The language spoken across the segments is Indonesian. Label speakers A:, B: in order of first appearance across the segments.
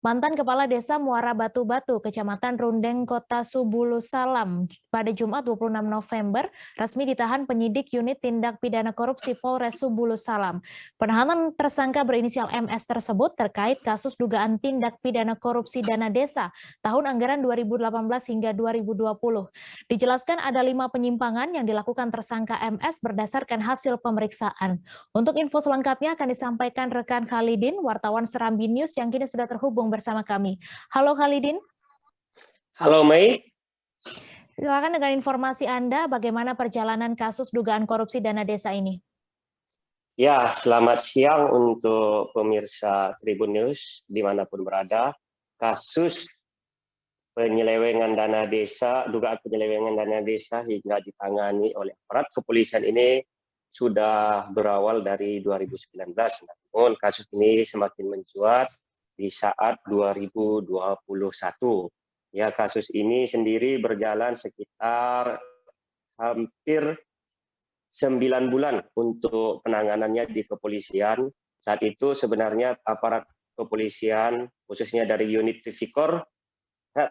A: Mantan Kepala Desa Muara Batu-Batu, Kecamatan Rundeng, Kota Subulu Salam, pada Jumat 26 November, resmi ditahan penyidik unit tindak pidana korupsi Polres Subulu Salam. Penahanan tersangka berinisial MS tersebut terkait kasus dugaan tindak pidana korupsi dana desa tahun anggaran 2018 hingga 2020. Dijelaskan ada 5 penyimpangan yang dilakukan tersangka MS berdasarkan hasil pemeriksaan. Untuk info selengkapnya akan disampaikan rekan Khalidin, wartawan Serambi News yang kini sudah terhubung bersama kami. Halo Khalidin,
B: Halo Mei,
A: silakan dengan informasi Anda bagaimana perjalanan kasus dugaan korupsi dana desa ini.
B: ya selamat siang untuk pemirsa Tribun News dimanapun berada. Kasus penyelewengan dana desa, dugaan penyelewengan dana desa hingga ditangani oleh aparat kepolisian ini sudah berawal dari 2019. Namun kasus ini semakin mencuat di saat 2021. Ya, kasus ini sendiri berjalan sekitar hampir 9 bulan untuk penanganannya di kepolisian. Saat itu sebenarnya aparat kepolisian, khususnya dari unit Tipikor,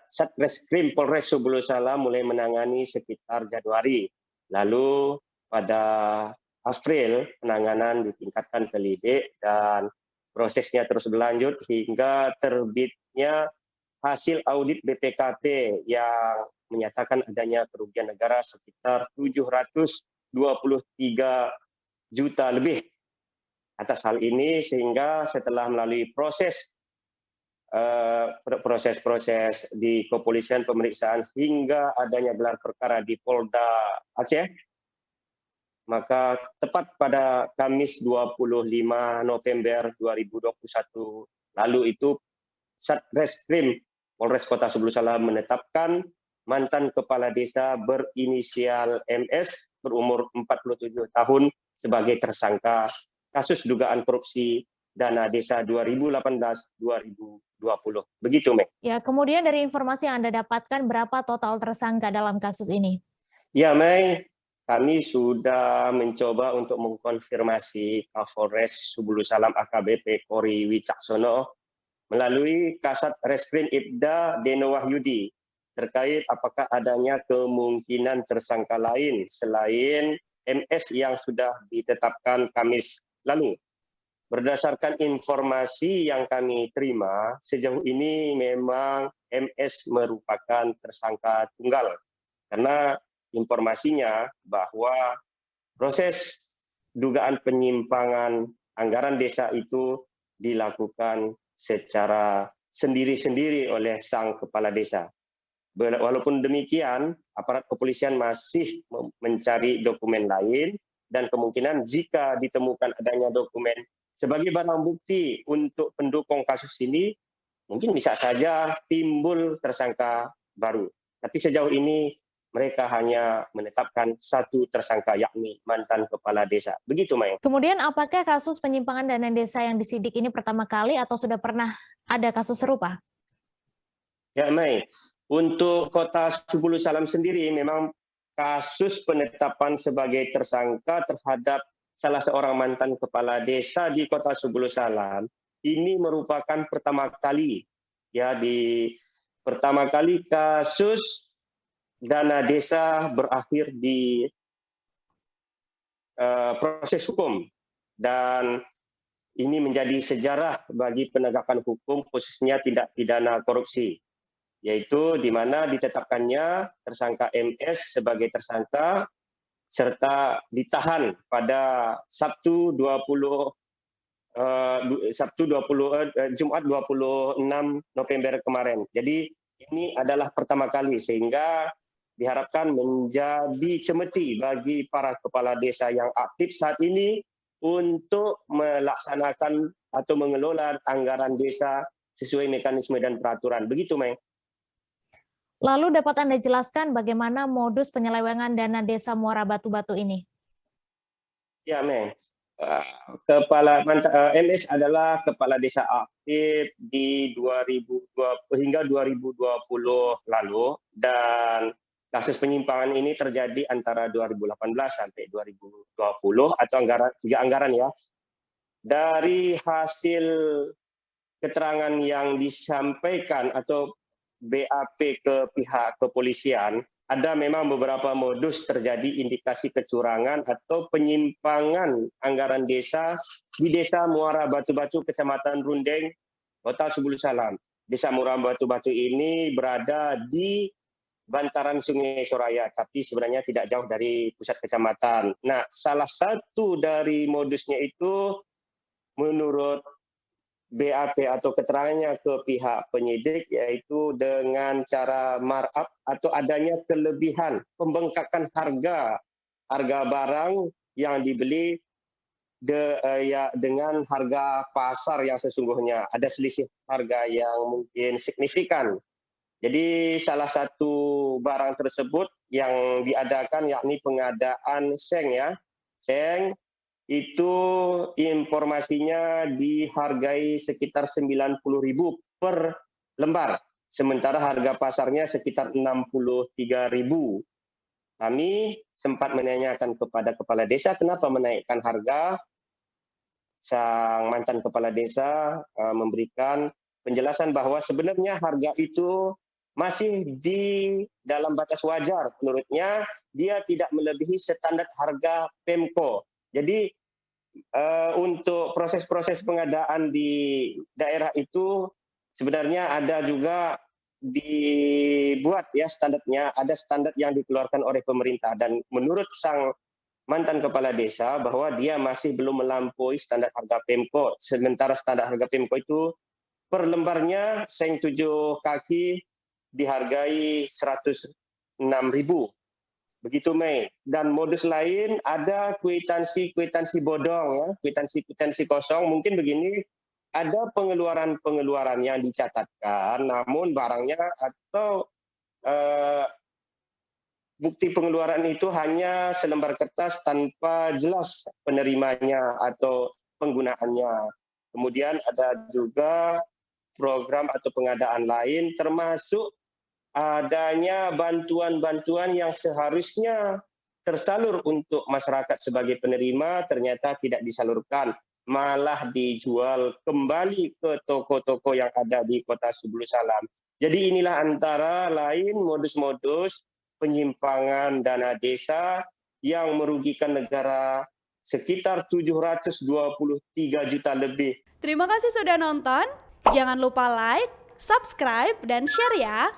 B: Satreskrim Polres Subulu Salam mulai menangani sekitar Januari. Lalu pada April penanganan ditingkatkan ke Lidik dan prosesnya terus berlanjut hingga terbitnya hasil audit BPKP yang menyatakan adanya kerugian negara sekitar 723 juta lebih atas hal ini, sehingga setelah melalui proses di kepolisian pemeriksaan hingga adanya gelar perkara di Polda Aceh, maka tepat pada Kamis 25 November 2021 lalu itu Satreskrim Polres Kota Subulu Salam menetapkan mantan kepala desa berinisial MS berumur 47 tahun sebagai tersangka kasus dugaan korupsi dana desa 2018-2020. Begitu, Mek.
A: Ya, kemudian dari informasi yang Anda dapatkan berapa total tersangka dalam kasus ini?
B: Ya, Mek, kami sudah mencoba untuk mengkonfirmasi Kapolres Subulu Salam AKBP Kori Wicaksono melalui Kasat Reskrim Ibda Deno Wahyudi terkait apakah adanya kemungkinan tersangka lain selain MS yang sudah ditetapkan Kamis lalu. Berdasarkan informasi yang kami terima, sejauh ini memang MS merupakan tersangka tunggal. Karena informasinya bahwa proses dugaan penyimpangan anggaran desa itu dilakukan secara sendiri-sendiri oleh sang kepala desa. Walaupun demikian, aparat kepolisian masih mencari dokumen lain dan kemungkinan jika ditemukan adanya dokumen sebagai barang bukti untuk pendukung kasus ini, mungkin bisa saja timbul tersangka baru. Tapi sejauh ini mereka hanya menetapkan satu tersangka, yakni mantan kepala desa. Begitu, Maya.
A: Kemudian apakah kasus penyimpangan dana desa yang disidik ini pertama kali atau sudah pernah ada kasus serupa?
B: Ya, Maya. Untuk Kota Subulu Salam sendiri memang kasus penetapan sebagai tersangka terhadap salah seorang mantan kepala desa di Kota Subulu Salam ini merupakan pertama kali, ya, pertama kali kasus dana desa berakhir di proses hukum, dan ini menjadi sejarah bagi penegakan hukum khususnya tindak pidana korupsi, yaitu di mana ditetapkannya tersangka MS sebagai tersangka serta ditahan pada Jumat 26 November kemarin. Jadi ini adalah pertama kali, sehingga diharapkan menjadi cemeti bagi para kepala desa yang aktif saat ini untuk melaksanakan atau mengelola anggaran desa sesuai mekanisme dan peraturan. Begitu, Meng.
A: Lalu dapat Anda jelaskan bagaimana modus penyelewengan dana desa Muara Batu-Batu ini?
B: Ya, Meng. MS adalah kepala desa aktif di 2020 hingga 2020 lalu, dan kasus penyimpangan ini terjadi antara 2018 sampai 2020 atau tiga anggaran, ya. Dari hasil keterangan yang disampaikan atau BAP ke pihak kepolisian, ada memang beberapa modus terjadi indikasi kecurangan atau penyimpangan anggaran desa di Desa Muara Batu-Batu, Kecamatan Rundeng, Kota Subulu Salam. Desa Muara Batu-Batu ini berada di bantaran Sungai Soraya, tapi sebenarnya tidak jauh dari pusat kecamatan. Nah, salah satu dari modusnya itu menurut BAP atau keterangannya ke pihak penyidik yaitu dengan cara markup atau adanya kelebihan pembengkakan harga barang yang dibeli dengan harga pasar yang sesungguhnya. Ada selisih harga yang mungkin signifikan. Jadi salah satu barang tersebut yang diadakan yakni pengadaan seng ya. Seng itu informasinya dihargai sekitar 90.000 per lembar, sementara harga pasarnya sekitar 63.000. Kami sempat menanyakan kepada kepala desa kenapa menaikkan harga. Sang mantan kepala desa memberikan penjelasan bahwa sebenarnya harga itu masih di dalam batas wajar. Menurutnya dia tidak melebihi standar harga Pemko. Jadi untuk proses-proses pengadaan di daerah itu sebenarnya ada juga dibuat ya standarnya, ada standar yang dikeluarkan oleh pemerintah, dan menurut sang mantan kepala desa bahwa dia masih belum melampaui standar harga Pemko. Sementara standar harga Pemko itu per lembarnya seng 7 kaki dihargai 106.000. Begitu, Mei. Dan modus lain ada kwitansi bodong ya, kwitansi kosong. Mungkin begini, ada pengeluaran yang dicatatkan, namun barangnya atau bukti pengeluaran itu hanya selembar kertas tanpa jelas penerimanya atau penggunaannya. Kemudian ada juga program atau pengadaan lain, termasuk adanya bantuan-bantuan yang seharusnya tersalur untuk masyarakat sebagai penerima ternyata tidak disalurkan, malah dijual kembali ke toko-toko yang ada di Kota Subulu Salam. Jadi inilah antara lain modus-modus penyimpangan dana desa yang merugikan negara sekitar 723 juta lebih.
C: Terima kasih sudah nonton. Jangan lupa like, subscribe, dan share ya.